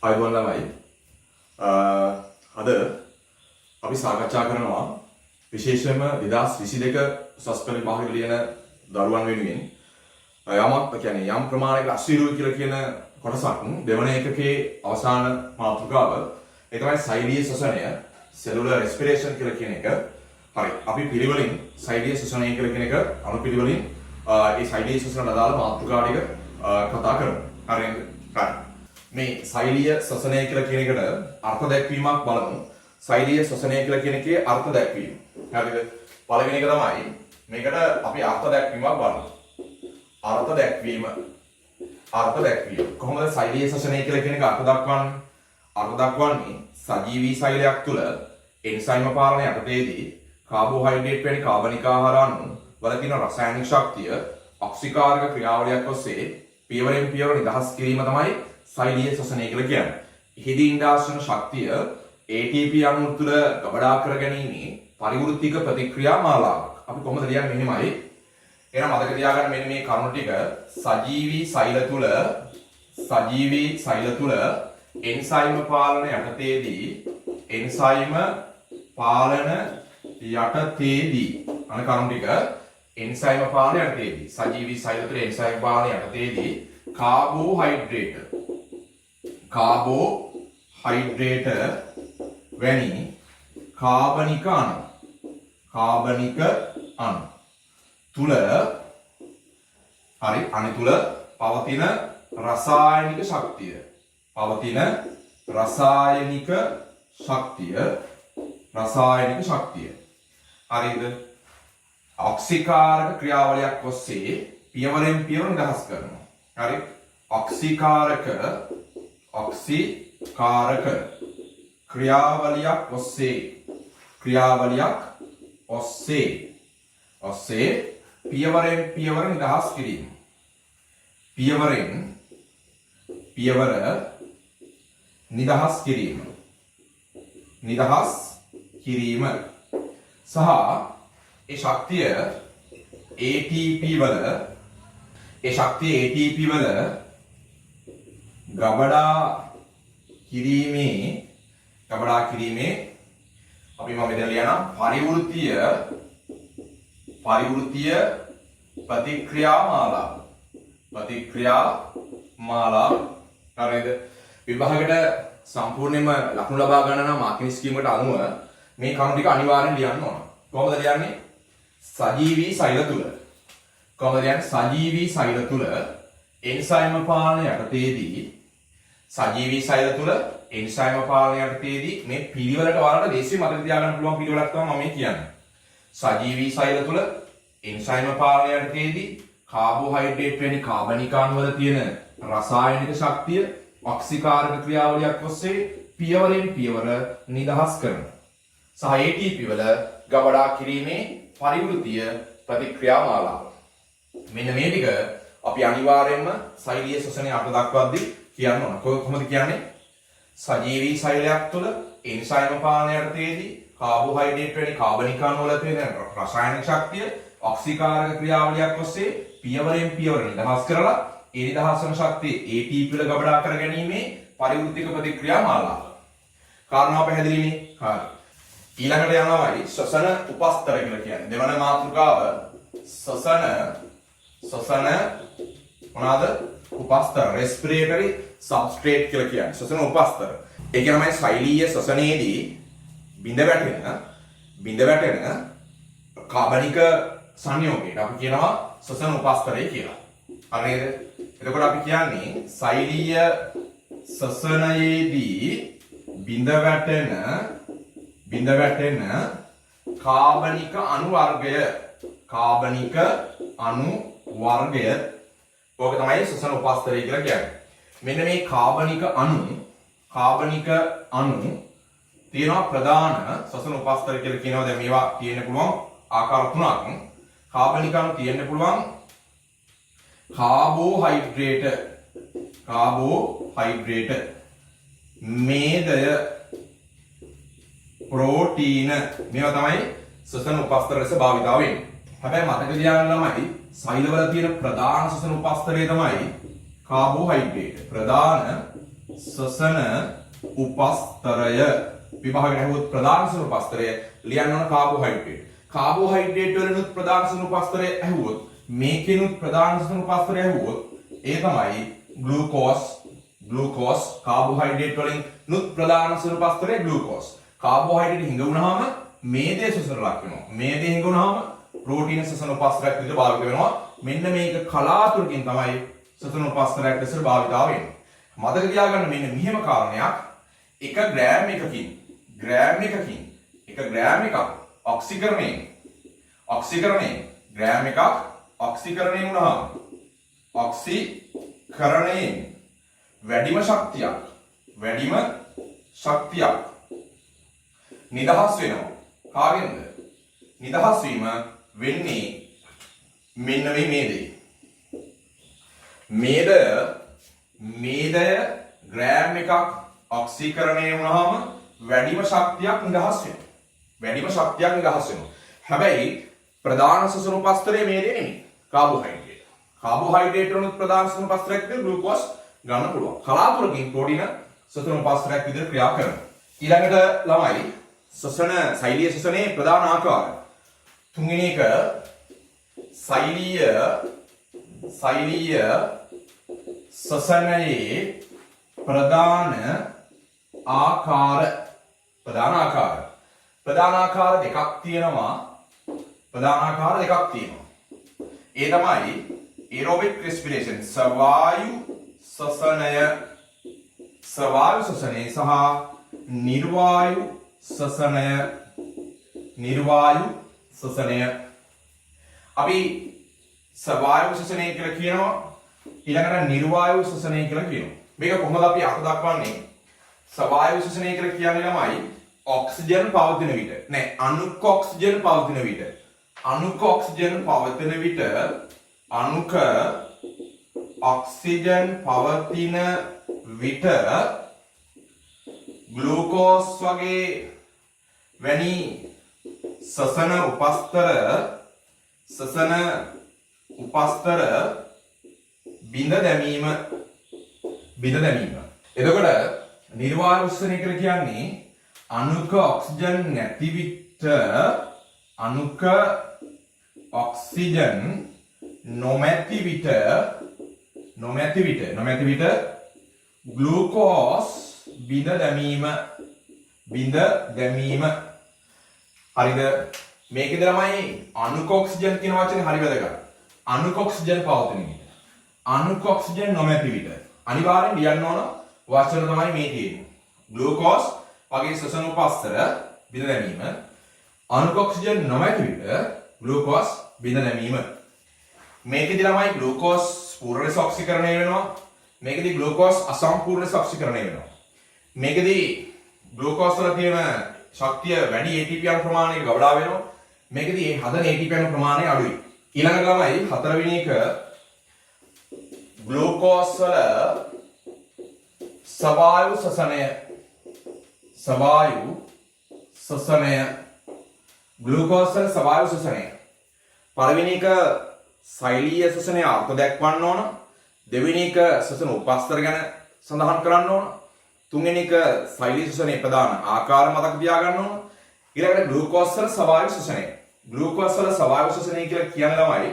අයිබෝන් ළමයි අද අපි සාකච්ඡා කරනවා විශේෂයෙන්ම 2022 උසස් පෙළ විභාගයට ලියන දරුවන් වෙනුවෙන් යමක් කියන්නේ යම් ප්‍රමාණයක අශීරුයි කියලා කියන කොටසක් දෙවන එකකේ අවසාන මාතෘකාව ඒ තමයි සෛලීය ශ්වසනය cellular respiration කියලා කියන එක. හරි අපි පිළිවෙලින් සෛලීය ශ්වසනය කියලා කියන එක අනුපිළිවෙලින් ඒ සෛලීය ශ්වසනට අදාළ මාතෘකා ටික කතා කරමු. හරිද? හරි. මේ සෛලීය ශ්වසනය කියලා කියන එකට අර්ථ දැක්වීමක් බලමු. සෛලීය ශ්වසනය කියලා කියන එකේ අර්ථ දැක්වීම. හරිද? පළවෙනි එක තමයි මේකට අපි අර්ථ දැක්වීමක් බලමු. අර්ථ දැක්වීම. කොහොමද සෛලීය ශ්වසනය කියලා කියන එක අර්ථ දක්වන්නේ? අර්ථ දක්වන්නේ සජීවී සෛලයක් තුළ එන්සයිම පාලනය යටතේදී කාබෝහයිඩ්‍රේට් වැනි කාබනික ආහාර අණු වල තියෙන රසායනික ශක්තිය ඔක්සිකාරක ක්‍රියාවලියක් ඔස්සේ පියවරෙන් පියවර නිදහස් කිරීම තමයි සෛලීය ශ්වසනය කියලා කියන්නේ. ඉහිදී ඉන්දාශන ශක්තිය ATP අණු තුළ ගබඩා කර ගැනීමේ පරිවෘත්තික ප්‍රතික්‍රියා මාලාවක්. අපි කොහොමද ලියන්නේ මෙහෙමයි. එහෙනම් මතක තියාගන්න මෙන්න මේ කරුණු ටික සජීවී සෛල තුළ එන්සයිම පාලන යටතේදී අන කරුණු ටික එන්සයිම පාලන යටතේදී සජීවී සෛල තුළ එන්සයිම පාලන යටතේදී කාබෝහයිඩ්‍රේට වැනි කාබනික අණු තුල අණු තුල පවතින රසායනික ශක්තිය හරිද ඔක්සිකාරක ක්‍රියාවලියක් ඔස්සේ පියවරෙන් පියවර නිදහස් කරනවා. හරි ඔක්සිකාරක ක්‍රියාවලියක් ඔස්සේ පියවරෙන් පියවර නිදහස් කිරීම. නිදහස් කිරීම සහ ඒ ශක්තිය ATP වල ගබඩා කිරීමේ අපි මම මෙතන ලියනවා පරිවෘත්තීය ප්‍රතික්‍රියා මාලාව. හරිද? විභාගයට සම්පූර්ණයෙන්ම ලකුණු ලබා ගන්න නම් මාකින් ස්කීමකට අනුව මේ කරුණු ටික අනිවාර්යෙන් ලියන්න ඕන. කොහොමද ලියන්නේ? සජීවී සෛල තුළ එන්සයිම පාලන යටතේදී මේ පිළිවෙලට වලට දේශේ මතක තියාගන්න පුළුවන් පිළිවෙලක් තමයි මම මේ කියන්නේ. සජීවී සෛල තුළ එන්සයිම පාලන යටතේදී කාබෝහයිඩ්‍රේට් වැනි කාබනික අණු වල තියෙන රසායනික ශක්තිය ඔක්සිකාරක ක්‍රියාවලියක් ඔස්සේ පියවරෙන් පියවර නිදහස් කරනවා. සහ ATP වල ගබඩා කිරීමේ පරිවෘත්තීය ප්‍රතික්‍රියා මාලාව. මෙන්න මේ ටික අපි අනිවාර්යයෙන්ම සෛලීය ශ්වසනය අර්ථ දක්වද්දී කියන්න ඕන. කොහොමද කියන්නේ? සජීවී සෛලයක් තුළ එන්සයිම පාලන යටතේදී කාබෝහයිඩ්‍රේට් වැනි කාබනික අණු වල තියෙන රසායනික ශක්තිය ඔක්සිකාරක ක්‍රියාවලියක් ඔස්සේ පියවරෙන් පියවර නිදහස් කරලා ඒ නිදහස් වන ශක්තිය ATP වල ගබඩා කර ගැනීමේ පරිවෘත්තික ප්‍රතික්‍රියා මාලාව. කාරණාව පැහැදිලිනේ? හරි. ඊළඟට යනවායි ශ්වසන උපස්තර කියලා කියන්නේ. දෙවන මාතෘකාව ශ්වසන මොනවාද? උපස්තර respiratory substrate කියලා කියන්නේ. ශ්වසන උපස්තර. ඒ කියන්නේ සෛලීය ශ්වසනයේදී බිඳ වැටෙන කාබනික සංයෝගයට අපි කියනවා ශ්වසන උපස්තරය කියලා. හරිද? එතකොට අපි කියන්නේ සෛලීය ශ්වසනයේදී බිඳ වැටෙන කාබනික අණු වර්ගය ඕක තමයි ශ්වසන උපස්තරය කියලා කියන්නේ. මෙන්න මේ කාබනික අණු තියෙනවා ප්‍රධාන ශ්වසන උපස්තර කියලා කියනවා. දැන් මේවා තියෙන්න පුළුවන් ආකාර තුනක්. කාබනික අණු තියෙන්න පුළුවන් කාබෝහයිඩ්‍රේට මේදය ප්‍රෝටීන මේවා තමයි ශ්වසන උපස්තර ලෙස භාවිතා වෙන්නේ. හැබැයි මතක තියාගන්න ළමයි සෛලවල තියෙන ප්‍රධාන ශ්වසන උපස්තරය තමයි කාබෝහයිඩ්‍රේට. ප්‍රධාන සසන උපස්තරය විභාගයට ඇහුවොත් ප්‍රධාන සසන උපස්තරය ලියන්න ඕන කාබෝහයිඩ්‍රේට්. කාබෝහයිඩ්‍රේට් වලිනුත් ප්‍රධාන සසන උපස්තරය ඇහුවොත් මේකෙනුත් ප්‍රධාන සසන උපස්තරය ඇහුවොත් ඒ තමයි ග්ලූකෝස් කාබෝහයිඩ්‍රේට් වලින් නුත් ප්‍රධාන සසන උපස්තරය ග්ලූකෝස්. කාබෝහයිඩ්‍රේට් හිඟ වුණාම මේදේ සසන ලක් වෙනවා. මේදේ හිඟ වුණාම ප්‍රෝටීන සසන උපස්තරයක් විදිහට භාවිත වෙනවා. මෙන්න මේක කලාතුරකින් තමයි සසන උපස්තරයක් ලෙස භාවිත වෙන්නේ. මතක තියාගන්න මෙන්න මෙහෙම කාරණයක්. 1 ග්‍රෑම් එකකින් එක ග්‍රෑම් එකක් ඔක්සිකරණයෙන් ග්‍රෑම් එකක් ඔක්සිකරණය වුණාම ඔක්සිකරණයෙන් වැඩිම ශක්තියක් නිදහස් වෙනවා. කාගෙන්ද? නිදහස් වීම වෙන්නේ මෙන්න මේ මේදය ග්‍රෑම් එකක් ඔක්සිකරණය වුණාම වැඩිම ශක්තියක් නිදහස් වෙනවා. හැබැයි ප්‍රධාන සසන උපස්තරය මේදේ නෙමෙයි. කාබෝහයිඩ්‍රේට් වලුත් ප්‍රධාන සසන උපස්තරයක් විදිහට ග්ලූකෝස් ගන්න පුළුවන්. කලාතුරකින් ප්‍රෝටීන සසන උපස්තරයක් විදිහට ක්‍රියා කරනවා. ඊළඟට ළමයි සෛලීය සසනේ ප්‍රධාන ආකාර. තුන්වෙනි එක සෛලීය සසනයේ ප්‍රධාන ආකාර දෙකක් තියෙනවා. ඒ තමයි ඒරෝබික් රෙස්පිරේෂන් ස්වායු සසනය සහ නිර්වායු සසනය. අපි ස්වායු සසනය කියලා කියනවා. ඊළඟට නිර්වායු සසනය කියලා කියනවා. මේක කොහොමද අපි අර්ථ දක්වන්නේ? ස්වායු සසනය කියලා කියන්නේ ළමයි ඔක්සිජන් පවතින විට අණුක ඔක්සිජන් පවතින විට ග්ලූකෝස් වගේ වැනි සසන උපස්තර බිඳ දැමීම. එතකොට නිර්වායු සසනය කියලා කියන්නේ අණුක ඔක්සිජන් නැති විට නොමැති විට ග්ලූකෝස් බිඳ දැමීම. හරිද? මේකද ළමයි අණුක ඔක්සිජන් කියන වචනේ හරි වැදගත්. අණුක ඔක්සිජන් පවතින විට අණුක ඔක්සිජන් නොමැති විට අනිවාර්යෙන් ලියන්න ඕන වචන තමයි මේ තියෙන්නේ. ග්ලූකෝස් වගේ සසන උපස්තර බිඳ දැමීම. අණුක ඔක්සිජන් නොමැති විට ග්ලූකෝස් බිඳ දැමීම. මේකෙදි ළමයි ග්ලූකෝස් පූර්ණ ලෙස ඔක්සිකරණය වෙනවා. මේකෙදි ග්ලූකෝස් අසම්පූර්ණ ලෙස ඔක්සිකරණය වෙනවා. මේකෙදි ග්ලූකෝස් වල තියෙන ශක්තිය වැඩි ATP අණු ප්‍රමාණයක ගබඩා වෙනවා. මේකෙදි මේ හදන ATP අණු ප්‍රමාණය අඩුයි. ඊළඟට ළමයි හතරවෙනි එක ග්ලූකෝස් වල ස්වායු සසනය. පළවෙනි එක සෛලීය සසනය අර්ථ දක්වන්න ඕන. දෙවෙනි එක සසන උපස්තර ගැන සඳහන් කරන්න ඕන. තුන්වෙනි එක සෛලීය සසනයේ ප්‍රධාන ආකාර මතක තියාගන්න ඕන. ඊළඟට ග්ලූකෝස් වල ස්වායු සසනය. ග්ලූකෝස් වල ස්වායු සසනය කියලා කියන්නේ ළමයි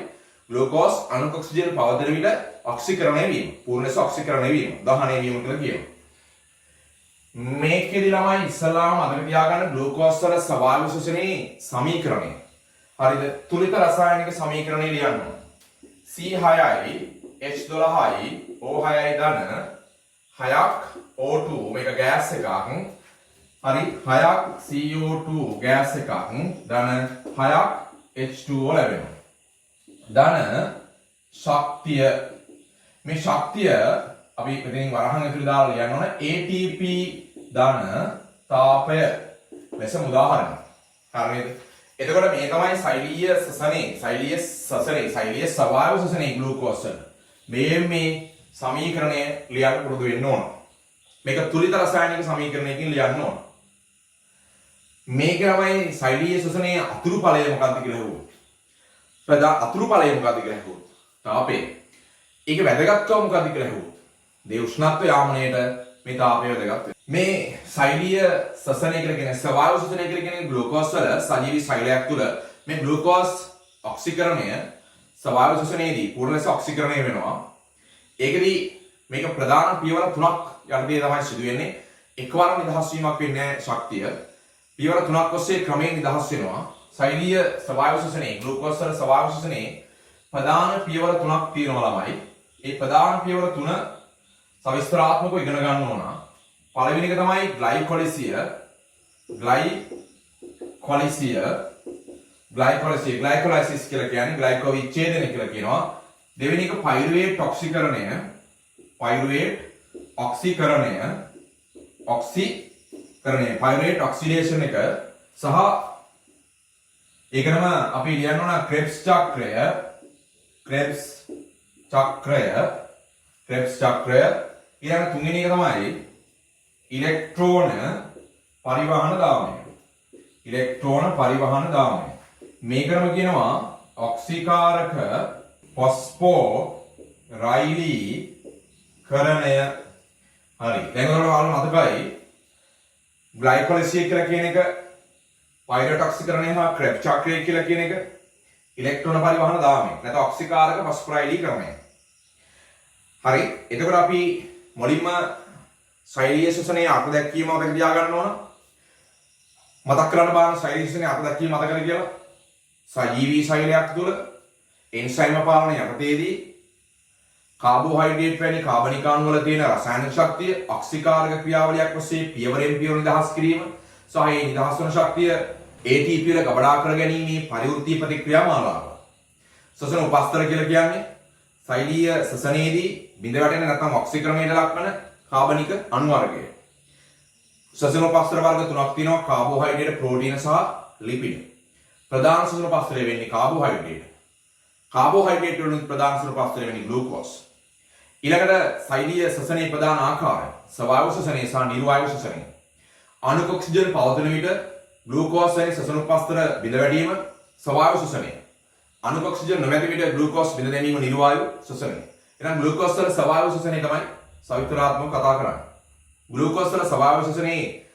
ග්ලූකෝස් අණුක ඔක්සිජන් පවතින විට ඔක්සිකරණය වීම. පූර්ණ ලෙස ඔක්සිකරණය වීම. දහනය වීම කියලා කියනවා. මේකෙදි ළමයි ඉස්සලාම මතක තියාගන්න ග්ලූකෝස් වල ස්වායු සසනයේ සමීකරණය. හරිද? තුලිත රසායනික සමීකරණය ලියන්න ඕන. C6යි H12යි O6යි ධන 6ක් O2 මේක ගෑස් එකක්. හරි 6ක් CO2 ගෑස් එකක් ධන 6ක් H2O ලැබෙනවා. ධන ශක්තිය. මේ ශක්තිය අපි මෙතනින් වරහන් ඇතුළේ දාලා ලියන්න ඕන ATP ධන තාපය ලෙස උදාහරණ. හරිද? එතකොට මේ තමයි සෛලීය ස්වායු සසනේ ග්ලූකෝස් වල. මේ සමීකරණය ලියන්න පුරුදු වෙන්න ඕන. මේක තුලිත රසායනික සමීකරණයකින් ලියන්න ඕන. මේක තමයි සෛලීය සසනේ අතුරු ඵලය මොකක්ද කියලා හෙව්වොත්. අතුරු ඵලය මොකක්ද කියලා හෙව්වොත්. තාපය. ඒක වැදගත්කම මොකක්ද කියලා හෙව්වොත්. දේ උෂ්ණත්ව යාමනයට මේ තාපය වැදගත්. මේ සෛලීය ශ්වසනය කියලා කියන්නේ ස්වභාවික ශ්වසනය කියලා කියන්නේ ග්ලූකෝස් වල සජීවී සෛලයක් තුළ මේ ග්ලූකෝස් ඔක්සිකරණය ස්වභාවික ශ්වසනයේදී පූර්ණ ලෙස ඔක්සිකරණය වෙනවා. ඒකෙදී මේක ප්‍රධාන පියවර 3ක් යටතේ තමයි සිදු වෙන්නේ. එකවර නිදහස් වීමක් වෙන්නේ නැහැ ශක්තිය. පියවර 3ක් ඔස්සේ ක්‍රමයෙන් නිදහස් වෙනවා. සෛලීය ස්වභාවික ශ්වසනයේ ග්ලූකෝස් වල ස්වභාවික ශ්වසනයේ ප්‍රධාන පියවර 3ක් තියෙනවා ළමයි. ඒ ප්‍රධාන පියවර 3 සවිස්තරාත්මකව ඉගෙන ගන්න ඕන. පළවෙනි එක තමයි ග්ලයිකොලිසිය. ග්ලයිකොලයිසිස් කියලා කියන්නේ ග්ලයිකෝ විච්ඡේදනය කියලා කියනවා. දෙවෙනි එක පයිරුවේට් ඔක්සිකරණය. පයිරුවේට් ඔක්සිඩේෂන් එක සහ ඒකනම අපි ලියන්න ඕන ක්‍රෙබ්ස් චක්‍රය. ඊළඟ තුන්වෙනි එක තමයි ඉලෙක්ට්‍රෝන පරිවහන දාමය. මේකම කියනවා ඔක්සිකාරක ෆොස්ෆෝරයිලීකරණය. හරි. දැන් ඔයාලට මතකයි ග්ලයිකොලිසිය කියලා කියන එක පයිරුවේට් ඔක්සිකරණය හා ක්‍රෙබ්ස් චක්‍රය කියලා කියන එක ඉලෙක්ට්‍රෝන පරිවහන දාමය. නැත්නම් ඔක්සිකාරක ෆොස්ෆොරයිලීකරණය. හරි. එතකොට අපි මුලින්ම සෛලීය ශ්වසනයේ අර්ථ දැක්වීම මතක තියාගන්න ඕන. මතක් කරන්න බලන්න සෛලීය ශ්වසනයේ අර්ථ දැක්වීම මතකද කියලා. සජීවී සෛලයක් තුළ එන්සයිම පාලනය යටතේදී කාබෝහයිඩ්‍රේට් වැනි කාබනික අණු වල තියෙන රසායනික ශක්තිය ඔක්සිකාරක ක්‍රියාවලියක් ඔස්සේ පියවරෙන් පියවර නිදහස් කිරීම සහ ඒ නිදහස් වන ශක්තිය ATP වල ගබඩා කර ගැනීමේ පරිවෘත්තීය ප්‍රතික්‍රියා මාලාව. ශ්වසන උපස්තර කියලා කියන්නේ සෛලීය ශ්වසනයේදී බිඳ වැටෙන නැත්නම් ඔක්සිකරණයට ලක්වන කාබනික අණු වර්ගය. ශ්වසන උපස්තර වර්ග තුනක් තියෙනවා කාබෝහයිඩ්‍රේට්, ප්‍රෝටීන සහ ලිපිඩ. ප්‍රධාන ශ්වසන උපස්තරය වෙන්නේ කාබෝහයිඩ්‍රේට්. කාබෝහයිඩ්‍රේට් වලින් ප්‍රධාන ශ්වසන උපස්තරය වෙන්නේ ග්ලූකෝස්. ඊළඟට සෛලීය ශ්වසනයේ ප්‍රධාන ආකාරය ස්වභාවික ශ්වසනය සහ නිර්වායු ශ්වසනය. අණුක ඔක්සිජන් පවතින විට ග්ලූකෝස් වැනි ශ්වසන උපස්තර බිඳ වැටීම ස්වභාවික ශ්වසනය. අණුක ඔක්සිජන් නොමැති විට ග්ලූකෝස් බිඳ දැමීම නිර්වායු ශ්වසනය. එහෙනම් ග්ලූකෝස් වල ස්වභාවික ශ්වසනය තමයි සවිස්තරාත්මකව කතා කරන්නේ. ග්ලූකෝස් වල ස්වභාවික ශ්වසනයේ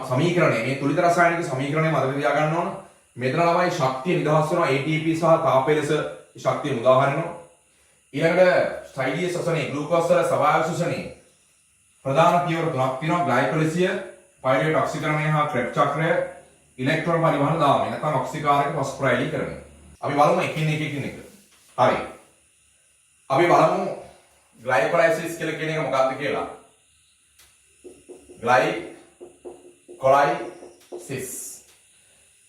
සමීකරණය මේ තුලිත රසායනික සමීකරණය මතක තියාගන්න ඕන. මෙතන ළමයි ශක්තිය නිදහස් වෙනවා ATP සහ තාපය ලෙස ශක්තිය මුදා හරිනවා. ඊළඟට සෛලීය ශ්වසනයේ ග්ලූකෝස් වල ස්වභාවික ශ්වසනයේ ප්‍රධාන පියවර තුනක් තියෙනවා ග්ලයිකොලිසිය, පයිරුවේට් ඔක්සිකරණය හා ක්‍රෙබ්ස් චක්‍රය, ඉලෙක්ට්‍රෝන පරිවහන දාමය නැත්නම් ඔක්සිකාරක ෆොස්ෆොරයිලීකරණය. අපි බලමු එකින් එක. හරි. අපි බලමු ග්ලයිකොලයිසිස් කියලා කියන එක මොකක්ද කියලා.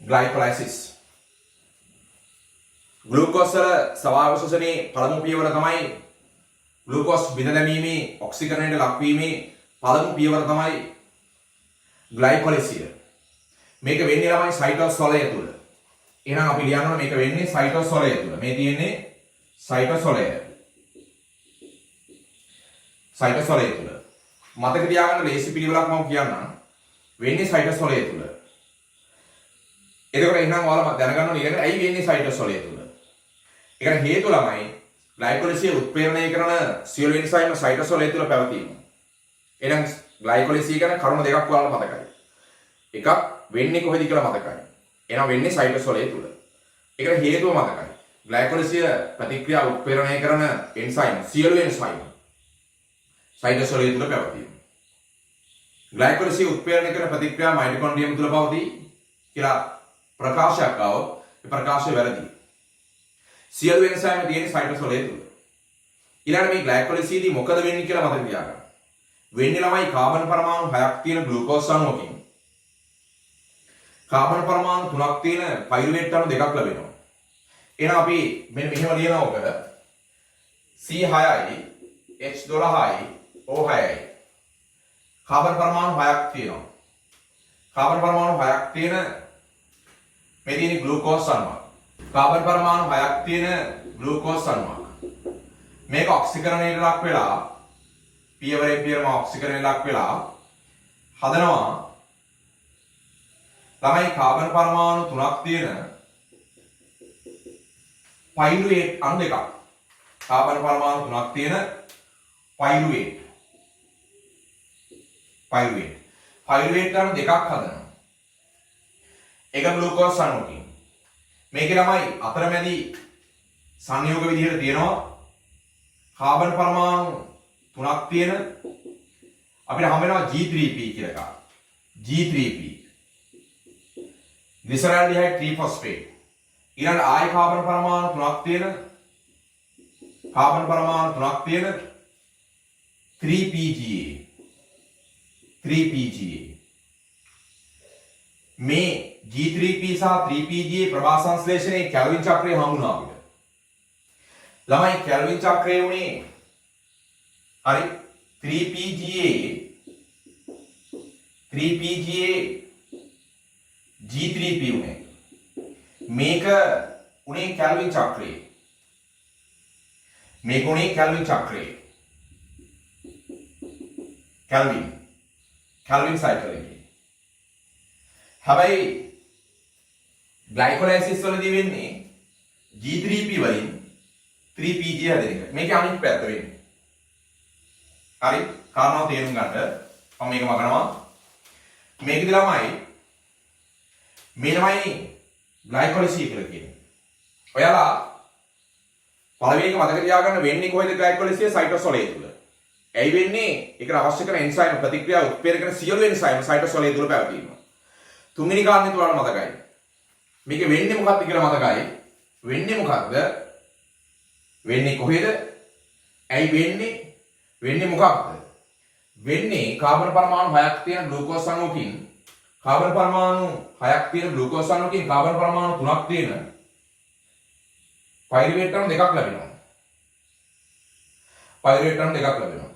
ග්ලයිකොලයිසිස් ග්ලූකෝස් වල ස්වභාවික ශ්වසනයේ පළමු පියවර තමයි ග්ලූකෝස් බිඳ දැමීමේ ඔක්සිකරණයට ලක්වීමේ පළමු පියවර තමයි ග්ලයිකොලිසිය. මේක වෙන්නේ ළමයි සයිටෝසොලය තුල. එහෙනම් අපි ලියන්න ඕනේ මේක වෙන්නේ සයිටෝසොලය තුල. මේ තියෙන්නේ සයිටෝසොලය තුල. මතක තියාගන්න ලේසි පිළිවෙලක් මම කියන්නම්. වෙන්නේ සයිටෝසොලය තුල. එතකොට එහෙනම් ඔයාලා දැනගන්න ඕනේ ඊළඟට ඇයි වෙන්නේ සයිටෝසොලය තුල. ඒකට හේතුව ළමයි ග්ලයිකොලිසිය උත්ප්‍රේරණය කරන සියලු එන්සයිම් සයිටෝසොලය තුල පැවතීම. එහෙනම් ග්ලයිකොලිසිය ගැන කරුණු දෙකක් ඔයාලට මතකයි. එකක් වෙන්නේ කොහෙද කියලා මතකයි. එහෙනම් වෙන්නේ සයිටෝසොලය තුල. ඒකට හේතුව මතකයි. ග්ලයිකොලිසිය ප්‍රතික්‍රියා උත්ප්‍රේරණය කරන එන්සයිම් සියලු එන්සයිම් සයිටෝසොලය තුල පැවතීම. ග්ලයිකොලිසිය උත්ප්‍රේරණය කරන ප්‍රතික්‍රියා මයිටොකොන්ඩ්‍රියම් තුල පවතී කියලා ප්‍රකාශයක් ආවොත් ඒ ප්‍රකාශය වැරදි. සියලු එන්සයිම් තියෙන්නේ සයිටෝසොලය තුල. ඊළඟට මේ ග්ලයිකොලිසියදී මොකද වෙන්නේ කියලා මතක තියාගන්න. වෙන්නේ ළමයි කාබන් පරමාණු 6ක් තියෙන ග්ලූකෝස් අණුවකින් කාබන් පරමාණු 3ක් තියෙන පයිරුවේට් අණු දෙකක් ලැබෙනවා. එහෙනම් අපි මෙන්න මෙහෙම ලියනවා ඔක C6යි H12යි O6යි. කාබන් පරමාණු 6ක් තියෙනවා. කාබන් පරමාණු 6ක් තියෙන මේ තියෙන ග්ලූකෝස් අණුවක්. කාබන් පරමාණු 6ක් තියෙන ග්ලූකෝස් අණුවක්. මේක ඔක්සිකරණයට ලක් වෙලා පියවරෙන් පියවරම ඔක්සිකරණයට ලක් වෙලා හදනවා ළමයි කාබන් පරමාණු 3ක් තියෙන පයිරුවේට් අණු දෙකක්. කාබන් පරමාණු 3ක් තියෙන පයිරුවේට් පයිරුවේට්. පයිරුවේට් ගන්න දෙකක් හදනවා. එක ග්ලූකෝස් අණුවකින්. මේකේ ළමයි අතරමැදි සංයෝග විදිහට තියෙනවා කාබන් පරමාණු 3ක් තියෙන අපිට හම්බ වෙනවා G3P කියලා එකක්. G3P. glyceraldehyde triphosphate. ඊළඟ ආය කාබන් පරමාණු 3ක් තියෙන 3PGA. 3PGA. මේ G3P සහ 3PGA ප්‍රභා සංශ්ලේෂණයේ කැල්වින් චක්‍රය හමුුණා අපිට. ළමයි කැල්වින් චක්‍රය උනේ හරි 3PGA G3P උනේ. මේක උනේ කැල්වින් චක්‍රය. මේක උනේ කැල්වින් චක්‍රය. කැල්වින් සයිකල් එකේ. හැබැයි ග්ලයිකොලයිසිස් වලදී වෙන්නේ G3P වලින් 3PG හැදෙන එක. මේකේ අනිත් පැත්ත වෙන්නේ. හරි? කාරණාව තේරුම් ගන්න මම මේක මකනවා. මේකෙදි ළමයි මේ ළමයි ග්ලයිකොලිසිස් කියලා කියන්නේ. ඔයාලා පළවෙනි එක මතක තියාගන්න වෙන්නේ කොහෙද ග්ලයිකොලිසිස් සයිටෝසොලේ තුල. ඇයි වෙන්නේ? ඒකට අවශ්‍ය කරන එන්සයිම් ප්‍රතික්‍රියා උත්ප්‍රේරක කරන සියලු එන්සයිම් සයිටෝසොලේ තුල පැවතීම. තුන්වෙනි කාරණේ තුලට මතකයි. මේක වෙන්නේ මොකක්ද කියලා මතකයි. වෙන්නේ මොකක්ද? වෙන්නේ කොහෙද? ඇයි වෙන්නේ? වෙන්නේ මොකක්ද? වෙන්නේ කාබන් පරමාණු 6ක් තියෙන ග්ලූකෝස් අණුවකින් කාබන් පරමාණු 6ක් තියෙන ග්ලූකෝස් අණුවකින් කාබන් පරමාණු 3ක් තියෙන පයිරුවේට් අණු දෙකක් ලැබෙනවා. පයිරුවේට් අණු දෙකක් ලැබෙනවා.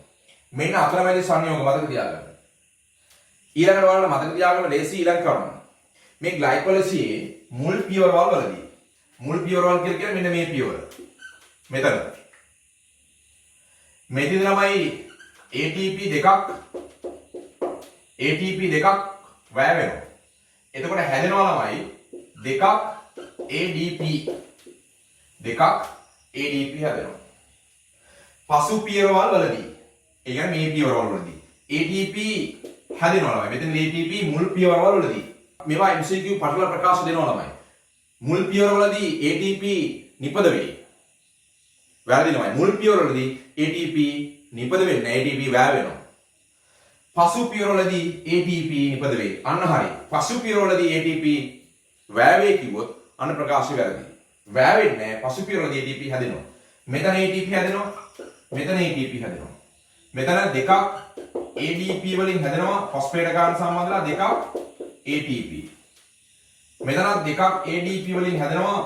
මෙන්න අතරමැදි සංයෝග මතක තියාගන්න. ඊළඟට ඔයාලට මතක තියාගන්න ලේසි ඊළඟ කරුණ. මේ ග්ලයිකොලිසියේ මුල් පියවරවල් වලදී මුල් පියවරවල් කියන්නේ මෙන්න මේ පියවර. මෙතන. මෙතන ළමයි ATP දෙකක් වැය වෙනවා. එතකොට හැදෙනවා ළමයි දෙකක් ADP. දෙකක් ADP හැදෙනවා. පසු පියවරවල් වලදී ඒ කියන්නේ මේ පියවරවල් වලදී ATP හැදෙනවා ළමයි. මෙතන ATP මුල් පියවරවල වලදී මේවා MCQ පටල ප්‍රකාශ දෙනවා ළමයි. මුල් පියවරවලදී ATP නිපද වෙයි. වැරදි ළමයි. මුල් පියවරවලදී ATP නිපද වෙන්නේ ATP වැය වෙනවා. පසු පියවරවලදී ATP නිපද වෙයි. අන්න හරි. පසු පියවරවලදී ATP වැය වේ කිව්වොත් අන්න ප්‍රකාශය වැරදි. වැය වෙන්නේ නැහැ. පසු පියවරවලදී ATP හැදෙනවා. මෙතන ATP හැදෙනවා. මෙතන ATP හැදෙනවා. මෙතන දෙකක් ADP වලින් හැදෙනවා ෆොස්ෆේට් ගාන සම්බන්ධලා දෙකක් ATP. මෙතන දෙකක් ADP වලින් හැදෙනවා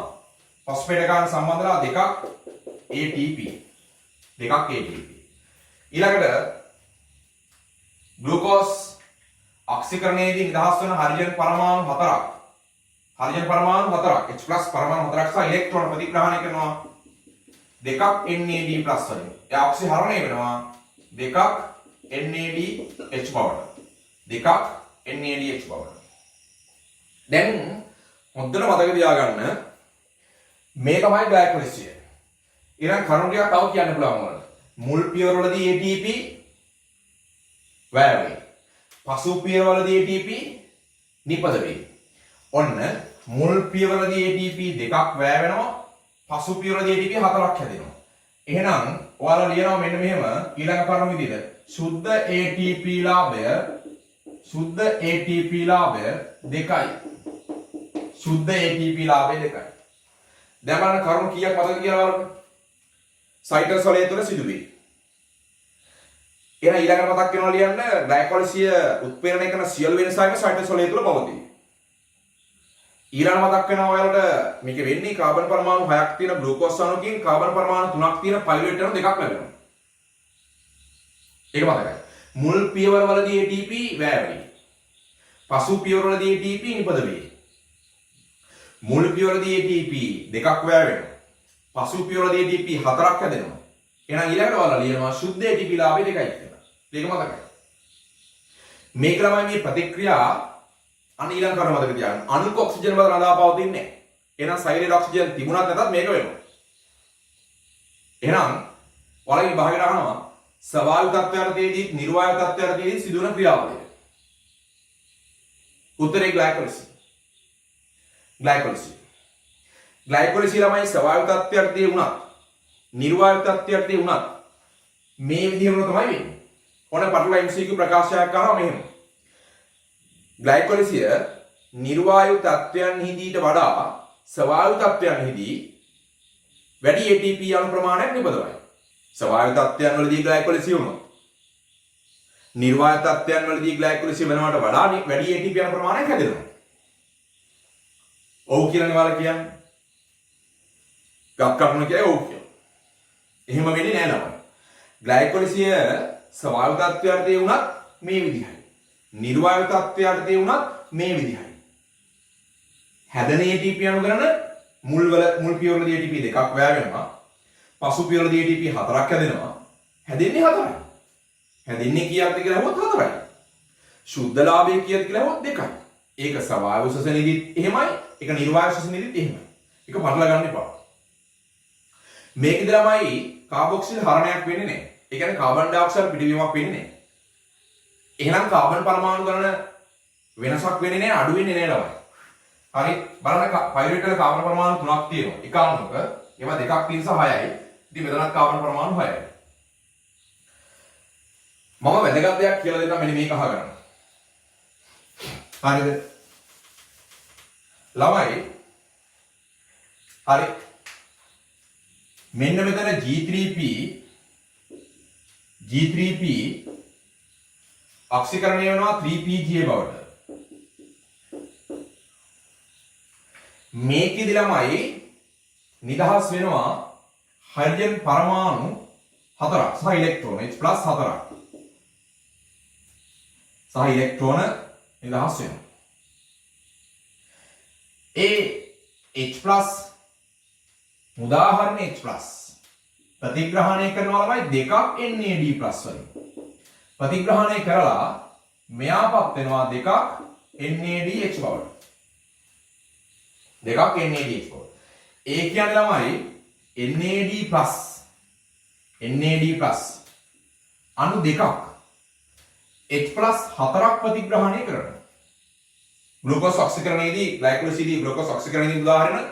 ෆොස්ෆේට් ගාන සම්බන්ධලා දෙකක් ATP. දෙකක් ATP. ඊළඟට ග්ලූකෝස් ඔක්සිකරණයේදී නිදහස් වන හයිඩ්‍රජන් පරමාණු 4ක්. හයිඩ්‍රජන් පරමාණු 4ක් H+ පරමාණු 4ක් සහ ඉලෙක්ට්‍රෝන ප්‍රතිග්‍රහණය කරනවා දෙකක් NAD+ වලින්. ඒ ඔක්සිහරණය වෙනවා දෙකක් NADH බවට. දෙකක් NADH බවට. දැන් හොඳට මතක තියාගන්න මේ තමයි ග්ලයිකොලිසිස්. ඊළඟ කරුණු ටිකක් තව කියන්න පුළුවන් වල. මුල් පියවරවලදී ATP වැය වේ. පසු පියවරවලදී ATP නිපද වේ. ඔන්න මුල් පියවරවලදී ATP දෙකක් වැය වෙනවා. පසු පියවරවලදී ATP හතරක් හැදෙනවා. එහෙනම් ඔයාලා ලියනවා මෙන්න මෙහෙම ඊළඟ කරුණ විදිහට සුද්ධ ATP ලාභය දෙකයි. සුද්ධ ATP ලාභය දෙකයි. දැන් බලන්න කරුණු කීයක් මතකද කියලා බලන්න. සයිටෝසොලේ තුල සිදුවේ. එහෙනම් ඊළඟට මතක් වෙනවා ලියන්න ග්ලයිකොලිසිය උත්ප්‍රේරණය කරන සියලු වෙනසයිම සයිටෝසොලේ තුල පවතී. ඊළඟ මතක් වෙනවා ඔයාලට මේක වෙන්නේ කාබන් පරමාණු 6ක් තියෙන ග්ලූකෝස් අණුවකින් කාබන් පරමාණු 3ක් තියෙන පයිරුවේට් අණු දෙකක් ලැබෙනවා. ඒක මතකයි. මුල් පියවරවලදී ATP වැය වේ. පසු පියවරවලදී ATP නිපද වේ. මුල් පියවරදී ATP දෙකක් වැය වෙනවා. පසු පියවරදී ATP හතරක් හැදෙනවා. එහෙනම් ඊළඟට ඔයාලා ලියනවා සුද්ධ ATP ලාභය දෙකයි කියලා. මේක මතකයි. මේක ළමයි මේ ප්‍රතික්‍රියා අන්න ඊළඟ කරුණ මතක තියාගන්න. අණුක ඔක්සිජන් වල රඳා පවතින්නේ නැහැ. එහෙනම් සෛලේට ඔක්සිජන් තිබුණත් නැතත් මේක වෙනවා. එහෙනම් ඔයාලගේ භාගයට අහනවා ස්වභාවික තත්ත්වයකදී නිර්වායු තත්ත්වයකදී සිදුවන ක්‍රියාවලිය. උත්තරේ ග්ලයිකොලිසිස්. ග්ලයිකොලිසිස් ළමයි ස්වභාවික තත්ත්වයකදී වුණත් නිර්වායු තත්ත්වයකදී වුණත් මේ විදිහම තමයි වෙන්නේ. ඔන්න පටලවා MCQ ප්‍රකාශයක් කරනවා මෙහෙම. ග්ලයිකොලිසිස් නිර්වායු තත්ත්වයන්හිදීට වඩා ස්වභාවික තත්ත්වයන්හිදී වැඩි ATP අණු ප්‍රමාණයක් නිපදවයි. ස්වභාවික තත්ත්වයන්වලදී ග්ලයිකොලිසිස් වුණොත් නිර්වායු තත්ත්වයන්වලදී ග්ලයිකොලිසිස් වෙනවට වඩා වැඩි ATP අණු ප්‍රමාණයක් හැදෙනවා. ඔව් කියලානේ ඔයාලා කියන්නේ. ගත් කපන කියන්නේ ඔව් කියලා. එහෙම වෙන්නේ නෑ ළමයි. ග්ලයිකොලිසිස් ස්වභාවික තත්ත්වයන්ටදී වුණත් මේ විදිහයි. නිර්වායු තත්ත්වයන්ටදී වුණත් මේ විදිහයි. හැදෙන ATP අණු ගණන මුල් පියවරේදී ATP දෙකක් වැය වෙනවා. පසු පියවරේදී ATP හතරක් හැදෙනවා. හැදෙන්නේ හතරයි. හැදෙන්නේ කීයක්ද කියලා අහුවොත් හතරයි. සුද්ධ ලාභය කීයද කියලා අහුවොත් දෙකයි. ඒක ස්වභාවික ශ්වසනයේදීත් එහෙමයි. ඒක නිර්වායු ශ්වසනයේදීත් එහෙමයි. ඒක පටලවා ගන්න එපා. මේකද ළමයි කාබොක්සිල් හරණයක් වෙන්නේ නැහැ. ඒ කියන්නේ කාබන් ඩයොක්සයිඩ් පිටවීමක් වෙන්නේ නැහැ. එහෙනම් කාබන් පරමාණු ගණන වෙනසක් වෙන්නේ නැහැ, අඩු වෙන්නේ නැහැ ළමයි. හරි බලන්න පයිරුවේට් වල කාබන් පරමාණු තුනක් තියෙනවා. එක අණුවක ඒවා දෙකක් 3 සහ 6යි. ඉතින් මෙතනත් කාබන් පරමාණු 6යි. මම වැදගත් දෙයක් කියලා දෙන්නම් මෙන්න මේක අහගන්න. හරිද? ළමයි හරි මෙන්න මෙතන G3P ඔක්සිකරණය වෙනවා 3PGA බවට. මේකෙදි ළමයි නිදහස් වෙනවා හයිඩ්‍රජන් පරමාණු 4ක් සහ ඉලෙක්ට්‍රෝන H+ 4ක්. සහ ඉලෙක්ට්‍රෝන නිදහස් වෙනවා. ඒ H+ උදාහරණ H+ ප්‍රතිග්‍රහණය කරනවා ළමයි දෙකක් NAD+ වලින්. ප්‍රතිග්‍රහණය කරලා මෙයාපත් වෙනවා දෙකක් NADH බවට. දෙකක් NADH බවට. ඒ කියන්නේ ළමයි NAD+ අණු දෙකක් H+ 4ක් ප්‍රතිග්‍රහණය කරනවා. ග්ලූකෝස් ඔක්සිකරණයේදී ග්ලයිකොලිසිස්දී ග්ලූකෝස් ඔක්සිකරණයේදී උදාහරණ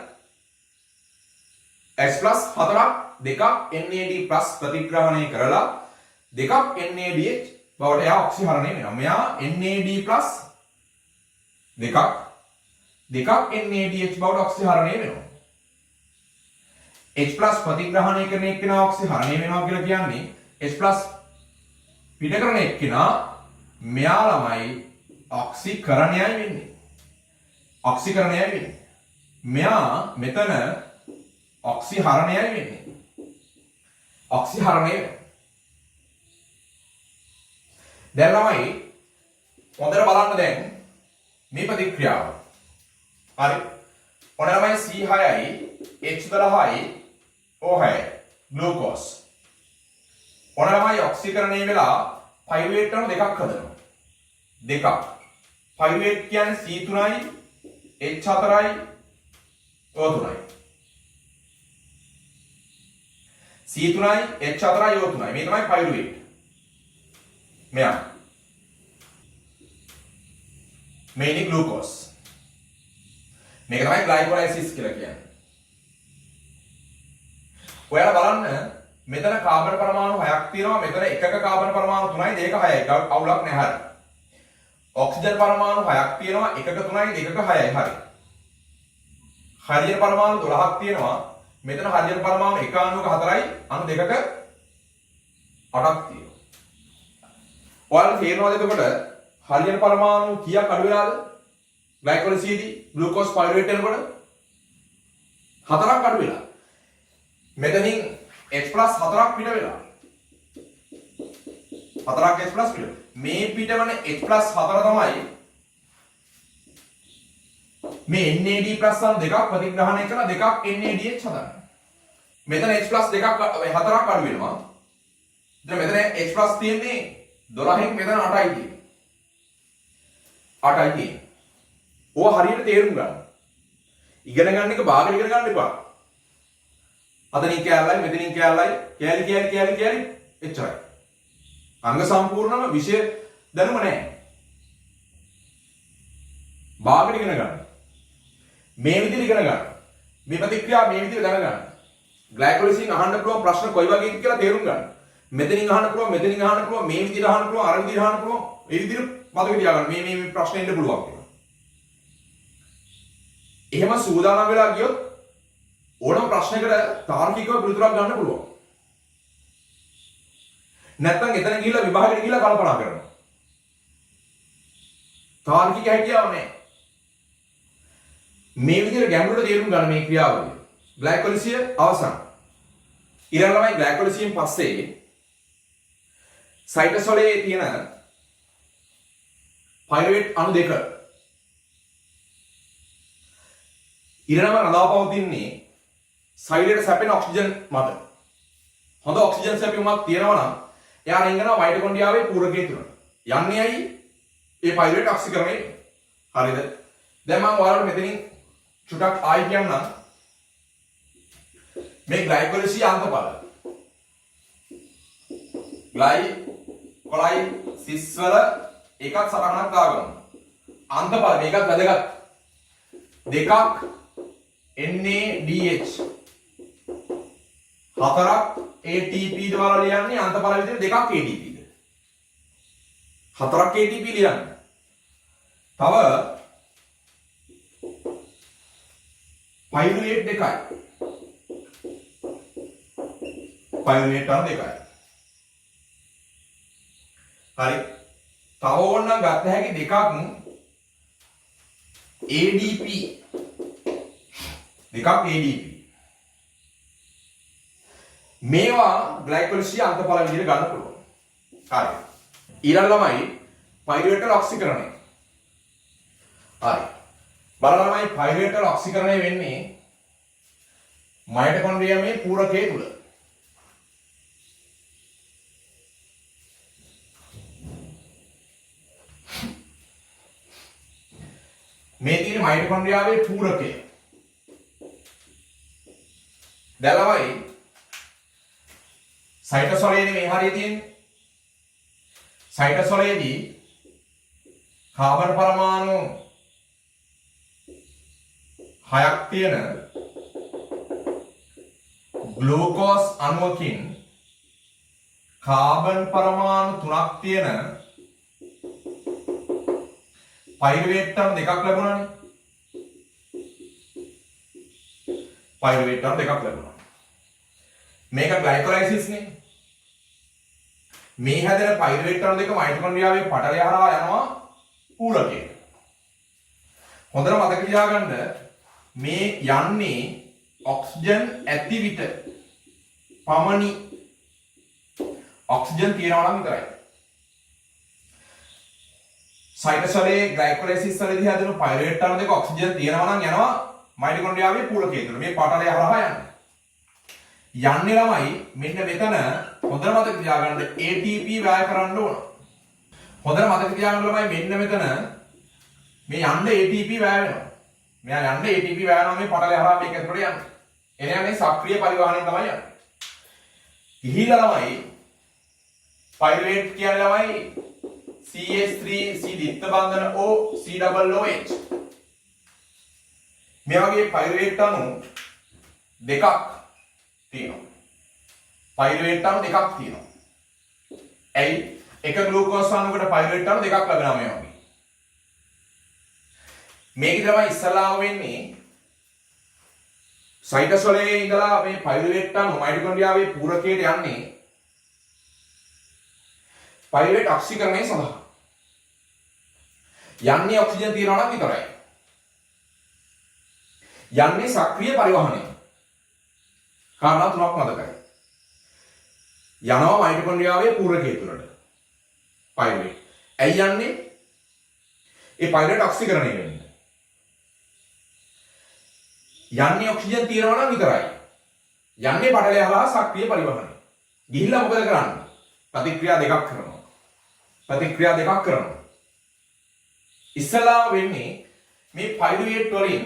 H+ 4ක් දෙකක් NAD+ ප්‍රතිග්‍රහණය කරලා දෙකක් NADH බවට එයා ඔක්සිහරණය වෙනවා. මෙයා NAD+ දෙකක් NADH බවට ඔක්සිහරණය වෙනවා. H+ ප්‍රතිග්‍රහණය කරන එක්කෙනා ඔක්සිහරණය වෙනවා කියලා කියන්නේ H+ පිට කරන එක්කෙනා මෙයා ළමයි ඔක්සිකරණයයි වෙන්නේ. ඔක්සිකරණයයි වෙන්නේ. මෙයා මෙතන ඔක්සිහරණයයි වෙන්නේ. ඔක්සිහරණය දැන් ළමයි හොඳට බලන්න දැන් මේ ප්‍රතික්‍රියාව. හරි. ඔන්න ළමයි C6යි H12යි O6යි ග්ලූකෝස්. ඔන්න ළමයි ඔක්සිකරණය වෙලා පයිරුවේට් අණු දෙකක් හදනවා. දෙකක්. පයිරුවේට් කියන්නේ C3යි H4යි O3යි. C3යි H4යි O3යි. මේ තමයි පයිරුවේට්. මෙයා මේනි ග්ලූකෝස්. මේක තමයි ග්ලයිකොලයිසිස් කියලා කියන්නේ. ඔයාලා බලන්න මෙතන කාබන් පරමාණු 6ක් තියෙනවා. මෙතන එකක කාබන් පරමාණු 3යි දෙක 6යි. අවුලක් නැහැ හරි. ඔක්සිජන් පරමාණු 6ක් තියෙනවා. එකක 3යි දෙකක 6යි හරි. හයිඩ්‍රජන් පරමාණු 12ක් තියෙනවා. මෙතන හයිඩ්‍රජන් පරමාණු එක අණුවක 4යි අණු දෙකක 8ක් තියෙනවා. ඔයාලට තේරෙනවද එතකොට හයිඩ්‍රජන් පරමාණු කීයක් අඩු වෙලාද? ග්ලයිකොලිසිස්දී ග්ලූකෝස් පයිරුවේට් වෙනකොට 4ක් අඩු වෙලා. මෙතනින් H+ 4ක් පිට වෙලා. 4ක් H+ පිට. මේ පිටවන H+ 4 තමයි මේ NAD+ අණු දෙකක් ප්‍රතිග්‍රහණය කරලා දෙකක් NADH හදන්නේ. මෙතන H+ දෙකක් 4ක් අඩු වෙනවා. දැන් මෙතන H+ තියෙන්නේ 12න් මෙතන 8යි තියෙන්නේ. 8යි තියෙන්නේ. ඕවා හරියට තේරුම් ගන්න. ඉගෙන ගන්න එක බාගෙන ඉගෙන ගන්න එපා. අතනින් කැලලයි මෙතනින් කැලලයි කැලි එච්චරයි. අංග සම්පූර්ණම විෂය දැනුම නැහැ. භාගයට ඉගෙන ගන්න. මේ විදිහට ඉගෙන ගන්න. මේ ප්‍රතික්‍රියා මේ විදිහට දැනගන්න. ග්ලයිකොලිසින් අහන්න පුළුවන් ප්‍රශ්න කොයි වගේද කියලා තේරුම් ගන්න. මෙතනින් අහන්න පුළුවන්, මෙතනින් අහන්න පුළුවන්, මේ විදිහට අහන්න පුළුවන්, අර විදිහට අහන්න පුළුවන්. මේ විදිහට මතක තියාගන්න. මේ ප්‍රශ්න එන්න පුළුවන් කියලා. එහෙම සූදානම් වෙලා ගියොත් ඕනම ප්‍රශ්නයකට තාර්කිකව පිළිතුරක් ගන්න පුළුවන්. නැත්නම් එතන ගිහිල්ලා විභාගෙට ගිහිල්ලා කල්පනා කරනවා. තාර්කික හැකියාව නැහැ. මේ විදිහට ගැඹුරට තේරුම් ගන්න මේ ක්‍රියාවලිය. ග්ලයිකොලිසිය අවසන්. ඊළඟ ළමයි ග්ලයිකොලිසියෙන් පස්සේ සයිටෝසොලේ තියෙන පයිරුවේට් අණු දෙක ඊළඟම රඳාපවතින්නේ සයිලයට සැපෙන ඔක්සිජන් මත. හොඳ ඔක්සිජන් සැපීමක් තියෙනවා නම් එයා රින්ගනවා මයිටොකොන්ඩ්‍රියාවේ පූරකයේ තුන. යන්නේ ඇයි? ඒ පයිරුවේට් ඔක්සිකරණය. හරිද? දැන් මම ඔයාලට මෙතනින් චුටක් ආයි කියන්නම්. මේ ග්ලයිකොලිසිය අන්තඵල. ග්ලයිකොලයිසිස් වල එකක් සටහනක් දාගමු. අන්තඵල මේකත් වැදගත්. දෙකක් NADH. හතරක් ATP દ્વારા ලියන්නේ අන්තඵල විදිහට දෙකක් ATP ද. හතරක් ATP ලියන්නේ. තව පයිරුවේට් දෙකයි. පයිරුවේට් අණු දෙකයි. හරි. තව ඕනනම් ගත්ත හැකි දෙකක් ADP. දෙකක් ADP. මේවා ග්ලයිකොලිසිය අන්තඵල විදිහට ගන්න පුළුවන්. හරි. ඊළඟ ළමයි පයිරුවේට් වල ඔක්සිකරණය. හරි. බලන්න ළමයි පයිරුවේට් වල ඔක්සිකරණය වෙන්නේ මයිටොකොන්ඩ්‍රියාමේ පූරකයේ තුල. මේ තියෙන මයිටොකොන්ඩ්‍රියාවේ පූරකය. දැන් ළමයි සයිටෝසොලේනේ මේ හරිය තියෙන්නේ. සයිටෝසොලේදී කාබන් පරමාණු 6ක් තියෙන ග්ලූකෝස් අණුවකින් කාබන් පරමාණු 3ක් තියෙන පයිරුවේට් අණු දෙකක් ලැබුණානේ. පයිරුවේට් අණු දෙකක් ලැබුණා. මේක ග්ලයිකොලයිසිස් නේ. මේ හැදෙන පයිරුවේට් අණු දෙක මයිටොකොන්ඩ්‍රියාවේ පටලය හරහා යනවා පූරකයට. හොඳට මතක තියාගන්න මේ යන්නේ ඔක්සිජන් ඇති විට පමණි. ඔක්සිජන් තියනවා නම් විතරයි. සයිටෝසොලේ ග්ලයිකොලයිසිස් වලදී හැදෙන පයිරුවේට් අණු දෙක ඔක්සිජන් තියනවා නම් යනවා මයිටොකොන්ඩ්‍රියාවේ පූරකයට. මේ පටලය හරහා යන්නේ. යන්නේ ළමයි මෙන්න මෙතන හොඳට මතක තියාගන්න ATP වැය කරන්න ඕන. හොඳට මතක තියාගන්න ළමයි මෙන්න මෙතන මේ යන්න ATP වැය වෙනවා. මෙයා යන්න ATP වැය වෙනවා මේ පටලය හරහා මේක ඇතුළට යන්න. එනේ යන්නේ සක්‍රීය පරිවහණයෙන් තමයි යන්නේ. ගිහිල්ලා ළමයි පයිරුවේට් කියන්නේ ළමයි CH3 C දිත්ත බන්ධන O COOH. මේ වගේ පයිරුවේට් අණු දෙකක් තියෙනවා. පයිරුවේට් අණු දෙකක් තියෙනවා. ඇයි? එක ග්ලූකෝස් අණුවකට පයිරුවේට් අණු දෙකක් ලැබෙනවා මේ වගේ. මේක තමයි ඉස්සලාම වෙන්නේ සයිටෝසොලේ ඉඳලා මේ පයිරුවේට් අණු මයිටොකොන්ඩ්‍රියාවේ පූරකයට යන්නේ පයිරුවේට් ඔක්සිකරණය සඳහා. යන්නේ ඔක්සිජන් තියනවා නම් විතරයි. යන්නේ සක්‍රීය පරිවහණය. කාරණා තුනක් මතකයි. යනවා මයිටොකොන්ඩ්‍රියාවේ පූරකයේ තුලට. පයිරුවේට්. ඇයි යන්නේ? ඒ පයිරුවේට් ඔක්සිකරණය වෙන්නේ. යන්නේ ඔක්සිජන් තියනවා නම් විතරයි. යන්නේ පටලය හරහා සක්‍රීය පරිවහණය. ගිහිල්ලා මොකද කරන්නේ? ප්‍රතික්‍රියා දෙකක් කරනවා. ප්‍රතික්‍රියා දෙකක් කරනවා. ඉස්සලාම වෙන්නේ මේ පයිරුවේට් වලින්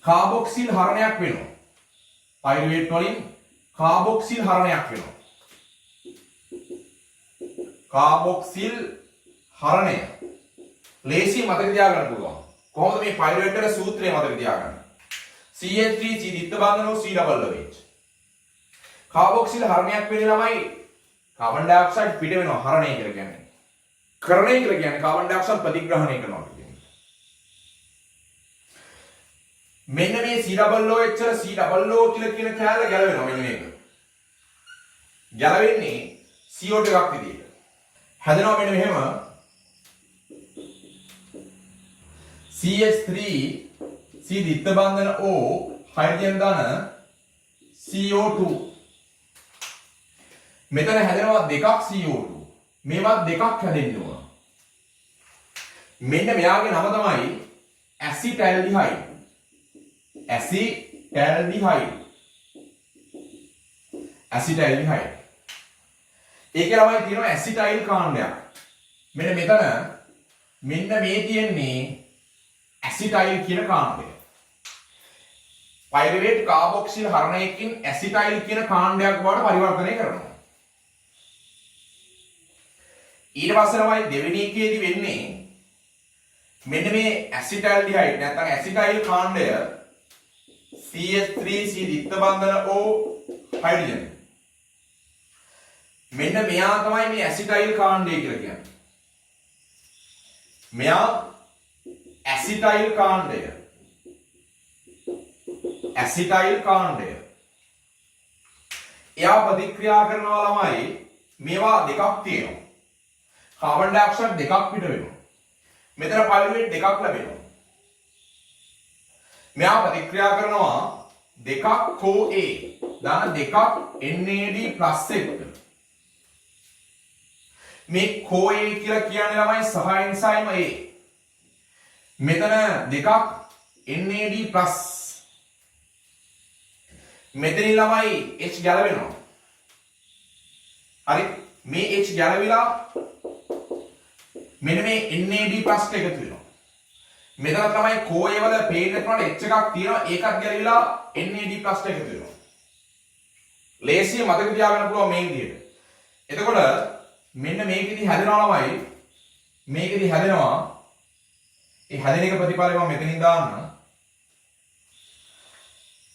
කාබොක්සිල් හරණයක් වෙනවා. පයිරුවේට් වලින් කාබොක්සිල් හරණයක් වෙනවා. කාබොක්සිල් හරණය ලේසි මතක තියාගන්න පුළුවන්. කොහොමද මේ පයිරුවේට් වල සූත්‍රය මතක තියාගන්නේ? CH3 C දිත්ත බන්ධනෝ COOH. කාබොක්සිල් හරණයක් වෙන ළමයි කාබන් ඩයොක්සයිඩ් පිට වෙනවා හරණය කියලා කියන්නේ. කරණය කියලා කියන්නේ කාබන් ඩයොක්සයිඩ් ප්‍රතිග්‍රහණය කරනවා කියන්නේ. මෙන්න මේ COOH වල COO කියලා කියන කැලල ගැලවෙනවා මෙන්න මේක. ගැලවෙන්නේ CO2 එකක් විදියට. හැදෙනවා මෙන්න මෙහෙම CH3 C දිත්ත බන්ධන O හයිඩ්‍රජන් ධන CO2. මෙතන හැදෙනවා දෙකක් CO2. මේවත් දෙකක් හැදෙන්න ඕන. මෙන්න මෙයාගේ නම තමයි ඇසිටල්ඩිහයිඩ්. ඇසිටල්ඩිහයිඩ්. ඇසිටල්ඩිහයිඩ්. ඒකේ ළමයි තියෙනවා ඇසිටයිල් කාණ්ඩයක්. මෙන්න මෙතන මේ තියෙන්නේ ඇසිටයිල් කියන කාණ්ඩය. පයිරුවේට් කාබොක්සිල් හරණයකින් ඇසිටයිල් කියන කාණ්ඩයක් බවට පරිවර්තනය කරනවා. ඊට පස්සේ තමයි දෙවෙනි එකේදී වෙන්නේ මෙන්න මේ ඇසිටල්ඩිහයිඩ් නැත්නම් ඇසිටයිල් කාණ්ඩය CH3C දිත්ත බන්ධන O හයිඩ්‍රජන්. මෙන්න මෙයා තමයි මේ ඇසිටයිල් කාණ්ඩය කියලා කියන්නේ. මෙයා ඇසිටයිල් කාණ්ඩය. ඇසිටයිල් කාණ්ඩය. එයා ප්‍රතික්‍රියා කරනවා ළමයි මේවා දෙකක් තියෙනවා. කාබන් ඩයොක්සයිඩ් දෙකක් පිට වෙනවා. මෙතන පයිරුවේට් දෙකක් ලැබෙනවා. මෙයා ප්‍රතික්‍රියා කරනවා දෙකක් CoA දාන දෙකක් NAD+ එක්ක. මේ CoA කියලා කියන්නේ ළමයි සහ එන්සයිම A. මෙතන දෙකක් NAD+. මෙතනින් ළමයි H ගැලවෙනවා. හරි මේ H ගැලවිලා මෙන්න මේ NAD+ එකතු වෙනවා. මෙතන තමයි CoA වල පේන්න තුනට H එකක් තියෙනවා ඒකත් ගැලවිලා NAD+ එකතු වෙනවා. ලේසිය මතක තියාගන්න පුළුවන් මේ විදිහට. එතකොට මෙන්න මේකෙදි හැදෙනවා ළමයි මේකෙදි හැදෙනවා ඒ හැදෙන එක ප්‍රතිඵලය මම මෙතනින් දාන්න.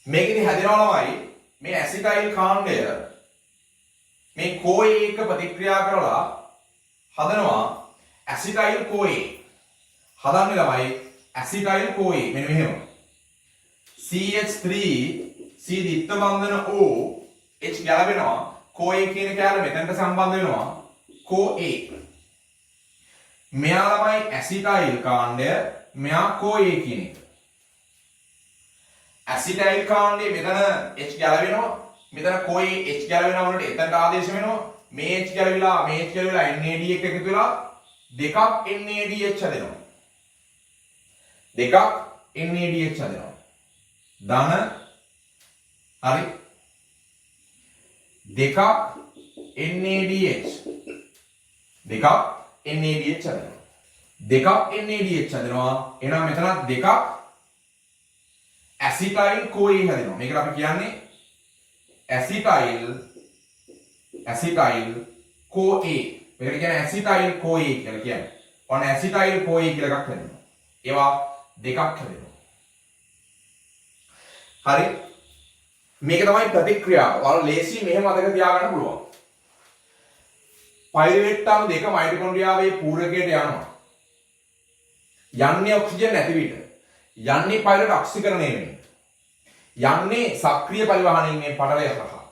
මේකෙදි හැදෙනවා ළමයි මේ ඇසිටයිල් කාණ්ඩය මේ CoA එක ප්‍රතික්‍රියා කරලා හදනවා ඇසිටයිල් CoA. හදන්නේ ළමයි ඇසිටයිල් CoA මෙන්න මෙහෙම. CH3 C දිත්ත බන්ධන O H ගැලවෙනවා CoA කියන කැලල මෙතනට සම්බන්ධ වෙනවා CoA. මෙයා ළමයි ඇසිටයිල් කාණ්ඩය මෙයා CoA කියන එක. ඇසිටයිල් කාණ්ඩය මෙතන H ගැලවෙනවා මෙතන CoA H ගැලවෙනවා වලට එතනට ආදේශ වෙනවා මේ H ගැලවිලා NAD එක එකතු වෙලා දෙකක් NADH හැදෙනවා. දෙකක් NADH හැදෙනවා. ධන හරි දෙකක් NADH දෙකක් NADH හැදෙනවා. දෙකක් NADH හැදෙනවා. එහෙනම් මෙතනත් දෙකක් ඇසිටයිල් CoA හැදෙනවා. මේකට අපි කියන්නේ ඇසිටයිල් CoA. මේකට කියන්නේ ඇසිටයිල් CoA කියලා කියන්නේ. ඔන්න ඇසිටයිල් CoA කියලා එකක් හැදෙනවා. ඒවා දෙකක් හැදෙනවා. හරි. මේක තමයි ප්‍රතික්‍රියාව. ඔයාලා ලේසි මෙහෙම අතක තියාගන්න පුළුවන්. පයිරුවේට් අණු දෙක මයිටොකොන්ඩ්‍රියාවේ පූරකයට යනවා. යන්නේ ඔක්සිජන් නැති විට. යන්නේ පයිරුවේට් ඔක්සිකරණය වෙන්නේ. යන්නේ සක්‍රීය පරිවහණයෙන් මේ පටලය හරහා.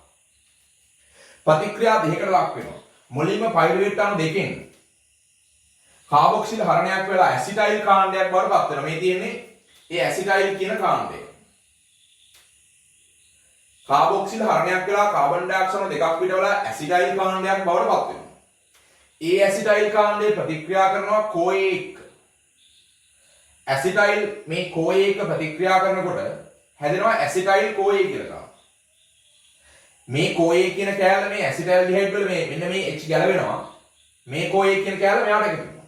ප්‍රතික්‍රියා දෙකකට ලක් වෙනවා. මුලින්ම පයිරුවේට් අණු දෙකෙන් කාබොක්සිල් හරණයක් වෙලා ඇසිටයිල් කාණ්ඩයක් බවට පත් වෙනවා. මේ තියෙන්නේ ඒ ඇසිටයිල් කියන කාණ්ඩය. කාබොක්සිල් හරණයක් වෙලා කාබන් ඩයොක්සයිඩ් දෙකක් පිටවලා ඇසිටයිල් කාණ්ඩයක් බවට පත් වෙනවා. ඒ ඇසිටයිල් කාණ්ඩේ ප්‍රතික්‍රියා කරනවා CoA එක්ක. ඇසිටයිල් මේ CoA එක ප්‍රතික්‍රියා කරනකොට හැදෙනවා ඇසිටයිල් CoA කියලා. මේ CoA කියන කැලල මේ ඇසිටල්ඩිහයිඩ් වල මෙන්න මේ H ගැලවෙනවා. මේ CoA කියන කැලල මෙයාට එකතු වෙනවා.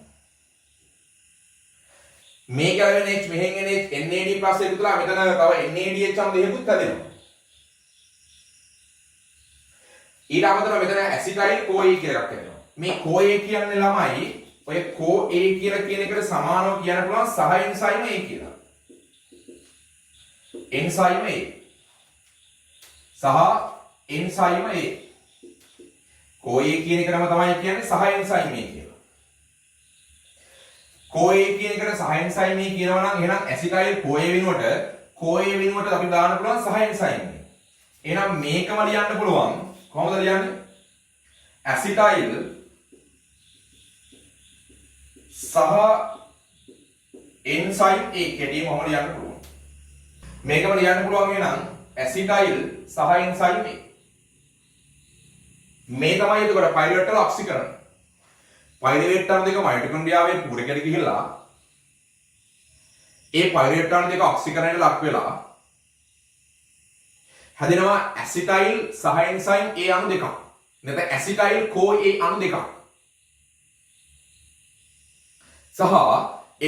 මේ ගැලවෙන H මෙහෙන් එන H NAD+ එකතුලා මෙතන තව NADH අණු දෙකකුත් හැදෙනවා. ඊට අමතරව මෙතන ඇසිටයිල් CoA කියලා එකක් හැදෙනවා. මේ CoA කියන්නේ ළමයි ඔය CoA කියලා කියන එකට සමානව කියන්න පුළුවන් සහ එන්සයිම A කියලා. එන්සයිම A සහ එන්සයිම A. CoA කියන එකම තමයි කියන්නේ සහ එන්සයිම A කියලා. CoA කියන එකට සහ එන්සයිම A කියනවා නම් එහෙනම් ඇසිටයිල් CoA වෙනුවට අපි දාන්න පුළුවන් සහ එන්සයිම A. එහෙනම් මේකම ලියන්න පුළුවන් කොහොමද ලියන්නේ? ඇසිටයිල් සහ එන්සයිම් A කැඩීම මොහොම ලියන්න පුළුවන්. මේකම ලියන්න පුළුවන් වෙනම් ඇසිටයිල් සහ එන්සයිම් A. මේ තමයි එතකොට පයිරුවේට් වල ඔක්සිකරණ. පයිරුවේට් අණු දෙක මයිටොකොන්ඩ්‍රියාවේ පුරකෙට ගිහිල්ලා ඒ පයිරුවේට් අණු දෙක ඔක්සිකරණයට ලක් වෙලා හැදෙනවා ඇසිටයිල් සහ එන්සයිම් A අණු දෙකක්. නැත්නම් ඇසිටයිල් CoA අණු දෙකක්. සහ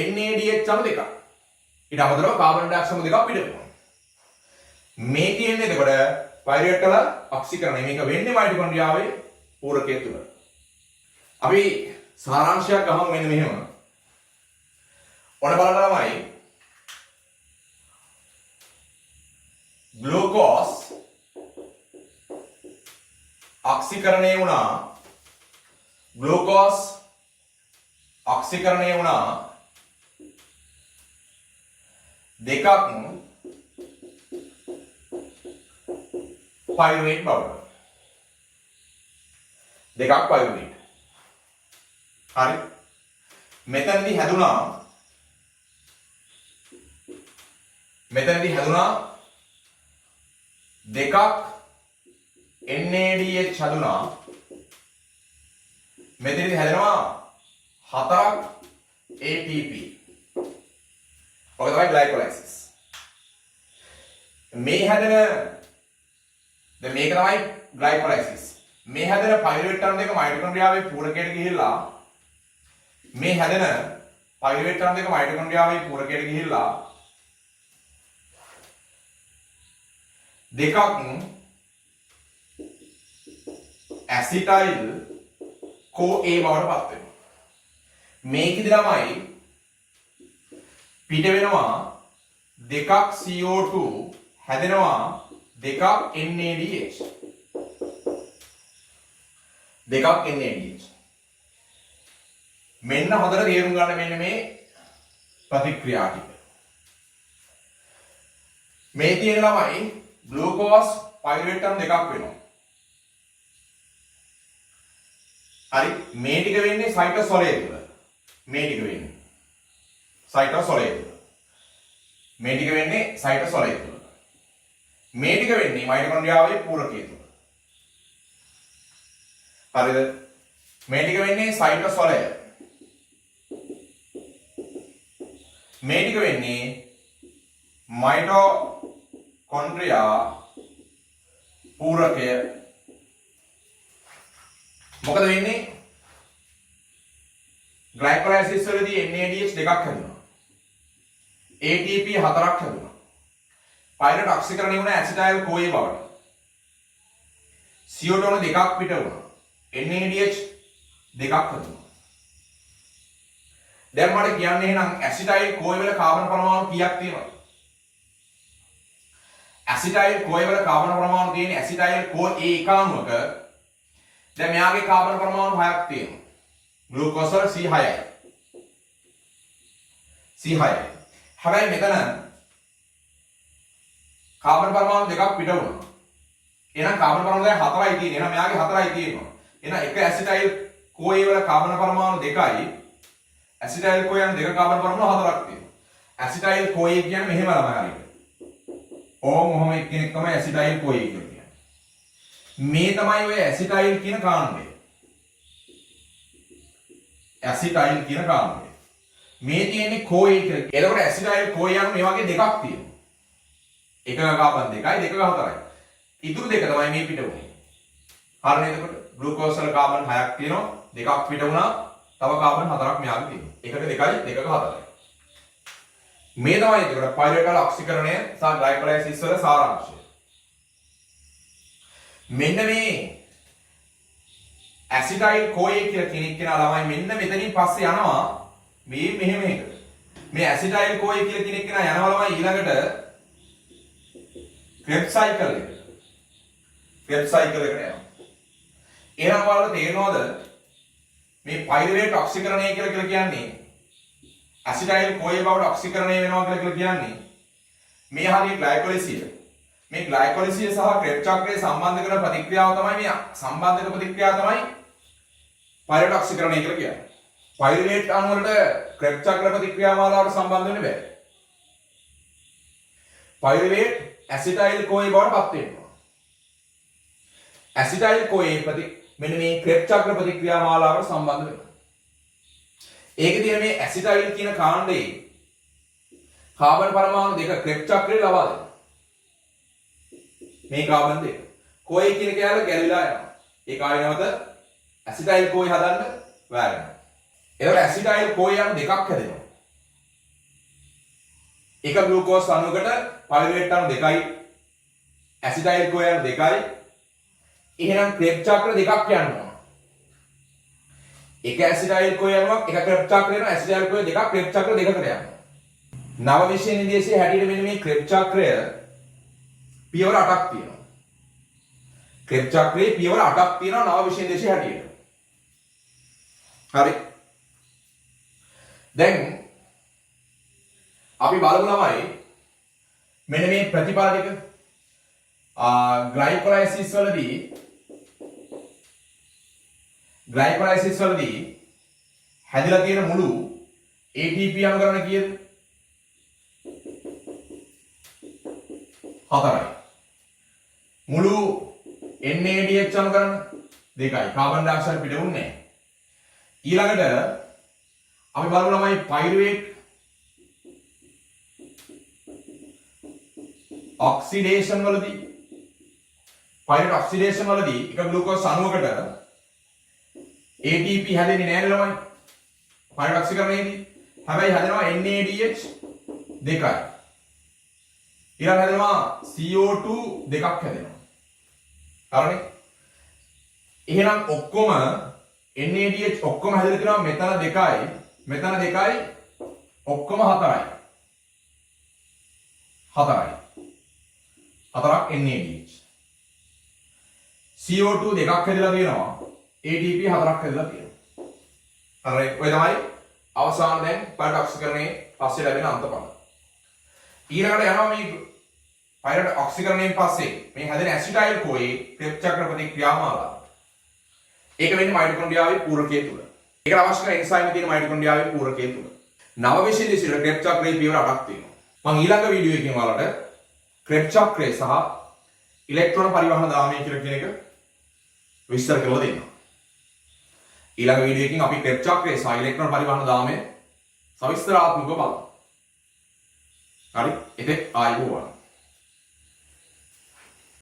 NADH අණු දෙකක්. ඊට අමතරව කාබන් ඩයොක්සයිඩ් දෙකක් පිටවෙනවා. මේ තියෙන්නේ එතකොට පයිරුවේට් වල ඔක්සිකරණය. මේක වෙන්නේ මයිටොකොන්ඩ්‍රියාවේ පූරකය තුල. අපි සාරාංශයක් ගමු මෙන්න මෙහෙම. ඔන්න බලන්න ළමයි. ග්ලූකෝස් ඔක්සිකරණය වුණා. ග්ලූකෝස් ඔක්සිකරණය වුණා දෙකක් පයිරුවේට් බවට. දෙකක් පයිරුවේට්. හරි. මෙතනදී හැදුනා දෙකක් NADH හැදුනා. මෙතනදී හැදෙනවා හතරක් ATP. ඔක තමයි ග්ලයිකොලයිසිස්. මේ හැදෙන දැන් මේක තමයි ග්ලයිකොලයිසිස්. මේ හැදෙන පයිරුවේට් අණු දෙක මයිටොකොන්ඩ්‍රියාවේ පූරකයට ගිහිල්ලා දෙකක් ඇසිටයිල් CoA බවට පත් වෙනවා. මේකෙදි ළමයි පිට වෙනවා දෙකක් CO2 හැදෙනවා දෙකක් NADH. මෙන්න හොඳට තේරුම් ගන්න මෙන්න මේ ප්‍රතික්‍රියා ටික. මේ තියෙන ළමයි ග්ලූකෝස් පයිරුවේට් අණු දෙකක් වෙනවා. හරි. මේ ටික වෙන්නේ සයිටෝසොලේ තුල. මේ ටික වෙන්නේ සයිටෝසොලේ තුල. මේ ටික වෙන්නේ මයිටොකොන්ඩ්‍රියාවේ පූරකය තුල. හරිද? මේ ටික වෙන්නේ සයිටෝසොලය. මේ ටික වෙන්නේ මයිටොකොන්ඩ්‍රියා පූරකය. මොකද වෙන්නේ? ග්ලයිකොලයිසිස් වලදී NADH දෙකක් හැදෙනවා. ATP හතරක් හැදෙනවා. පයිරුවේට් ඔක්සිකරණය වුණ ඇසිටයිල් CoA බවට. CO2 දෙකක් පිට වුණා. NADH දෙකක් හැදුණා. දැන් මට කියන්න එහෙනම් ඇසිටයිල් CoA වල කාබන් පරමාණු කීයක් තියෙනවද? ඇසිටයිල් CoA වල කාබන් පරමාණු තියෙන්නේ ඇසිටයිල් CoA එකාණුවක. දැන් මෙයාගේ කාබන් පරමාණු 6ක් තියෙනවා. ග්ලූකෝස් වල C6යි. හැබැයි මෙතන කාබන් පරමාණු දෙකක් පිට වුණා. එහෙනම් කාබන් පරමාණු දැන් 4යි තියෙන්නේ. එහෙනම් මෙයාගේ 4යි තියෙනවා. එහෙනම් එක ඇසිටයිල් CoA වල කාබන් පරමාණු 2යි. ඇසිටයිල් CoA යන දෙක කාබන් පරමාණු 4ක් තියෙනවා. ඇසිටයිල් CoA කියන්නේ මෙහෙම ළමයි හරියට. ඔහොම එක්කෙනෙක් තමයි ඇසිටයිල් CoA කියන්නේ. මේ තමයි ඔය ඇසිටයිල් කියන කාණ්ඩය. මේ තියෙන්නේ CoA කියලා. එතකොට ඇසිටයිල් CoA යන මේ වගේ දෙකක් තියෙනවා. එකක කාබන් 2යි දෙකක 4යි. ඉතුරු දෙක තමයි මේ පිට වුනේ. හරිනේ එතකොට ග්ලූකෝස් වල කාබන් 6ක් තියෙනවා. දෙකක් පිට වුණා. තව කාබන් 4ක් මෙයාගේ තියෙනවා. එකක 2යි දෙකක 4යි. මේ තමයි එතකොට පයිරුවේට් වල ඔක්සිකරණය සහ ග්ලයිකොලයිසිස් වල සාරාංශය. මෙන්න මේ ඇසිටයිල් CoA කියලා කෙනෙක් කෙනා ළමයි මෙන්න මෙතනින් පස්සේ යනවා මේ මෙහෙම එකකට. මේ ඇසිටයිල් CoA කියලා කෙනෙක් කෙනා යනවා ළමයි ඊළඟට ක්‍රෙබ්ස් සයිකල් එකට. ක්‍රෙබ්ස් සයිකල් එකට යනවා. එහෙනම් ඔයාලට තේරෙනවද මේ පයිරුවේට් ඔක්සිකරණය කියලා කියන්නේ ඇසිටයිල් CoA බවට ඔක්සිකරණය වෙනවා කියලා කියන්නේ මේ හරිය ග්ලයිකොලිසිය. මේ ග්ලයිකොලිසිය සහ ක්‍රෙබ් චක්‍රයේ සම්බන්ධ කරන ප්‍රතික්‍රියාව තමයි මේ සම්බන්ධක ප්‍රතික්‍රියාව තමයි පයිරුවේට් ඔක්සිකරණය කියලා කියන්නේ. පයිරුවේට් අණු වලට ක්‍රෙබ් චක්‍ර ප්‍රතික්‍රියා මාලාවට සම්බන්ධ වෙන්න බෑ. පයිරුවේට් ඇසිටයිල් CoA බවට පත් වෙනවා. ඇසිටයිල් CoA මෙන්න මේ ක්‍රෙබ් චක්‍ර ප්‍රතික්‍රියා මාලාවට සම්බන්ධ වෙනවා. ඒකේ තියෙන මේ ඇසිටයිල් කියන කාණ්ඩයේ කාබන් පරමාණු දෙක ක්‍රෙබ් චක්‍රේ ලබා දෙනවා. මේ කාබන් දෙක. CoA කියන කෑල්ල ගැලිලා යනවා. ඒක ආයෙ නැවත ඇසිටයිල් CoA හදන්න වැරෙනවා. ඒකට ඇසිටයිල් CoA අණු දෙකක් හැදෙනවා. එක ග්ලූකෝස් අණුවකට පයිරුවේට් අණු දෙකයි ඇසිටයිල් CoA අණු දෙකයි. එහෙනම් ක්‍රෙබ් චක්‍ර දෙකක් යනවා. එක ඇසිටයිල් CoA අණුවක් එක ක්‍රෙබ් චක්‍රේ යනවා ඇසිටයිල් CoA දෙකක් ක්‍රෙබ් චක්‍ර දෙකකට යනවා. නව විෂය නිර්දේශයේ හැටියට මෙන්න මේ ක්‍රෙබ් චක්‍රය පියවර 8ක් තියෙනවා. ක්‍රෙබ් චක්‍රයේ පියවර 8ක් තියෙනවා නව විෂය නිර්දේශයේ හැටියට. හරි. දැන් අපි බලමු ළමයි මෙන්න මේ ප්‍රතිඵල ටික ග්ලයිකොලයිසිස් වලදී හැදිලා තියෙන මුළු ATP අණු ගණන කීයද? 4යි. මුළු NADH අණු ගණන 2යි. කාබන් ඩයොක්සයිඩ් පිටුන්නේ නැහැ. ඊළඟට අපි බලමු ළමයි පයිරුවේට් ඔක්සිඩේෂන් වලදී එක ග්ලූකෝස් අණුවකට ATP හැදෙන්නේ නැහැ ළමයි. පයිරුවේට් ඔක්සිකරණයේදී හැබැයි හැදෙනවා NADH 2යි. ඊළඟ හැදෙනවා CO2 දෙකක් හැදෙනවා. හරිනේ? එහෙනම් ඔක්කොම NADH ඔක්කොම හැදලා තියෙනවා මෙතන 2යි ඔක්කොම 4යි. 4ක් NADH. CO2 දෙකක් හැදලා තියෙනවා. ATP 4ක් හැදලා තියෙනවා. හරි. ඔය තමයි අවසාන දැන් පයිරුවේට් ඔක්සිකරණයේ පස්සේ ලැබෙන අන්තඵල. ඊළඟට යනවා මේ පයිරුවේට් ඔක්සිකරණයෙන් පස්සේ මේ හැදෙන ඇසිටයිල් CoA ක්‍රෙබ් චක්‍ර ප්‍රතික්‍රියා මාලාව. ඒක වෙන්නේ මයිටොකොන්ඩ්‍රියාවේ පූරකයේ තුල. ඒකට අවශ්‍ය කරන එන්සයිම් තියෙන මයිටොකොන්ඩ්‍රියාවේ පූරකයේ තුල. නව විශේෂ දිශිර ක්‍රෙබ් චක්‍රයේ පියවර 8ක් තියෙනවා. මම ඊළඟ වීඩියෝ එකකින් ඔයාලට ක්‍රෙබ් චක්‍රය සහ ඉලෙක්ට්‍රෝන පරිවහන දාමය කියලා කියන එක විස්තර කරලා දෙන්නම්. ඊළඟ වීඩියෝ එකකින් අපි ක්‍රෙබ් චක්‍රය සහ ඉලෙක්ට්‍රෝන පරිවහන දාමය සවිස්තරාත්මකව බලමු. හරි? එතෙක් ආයුබෝවන්.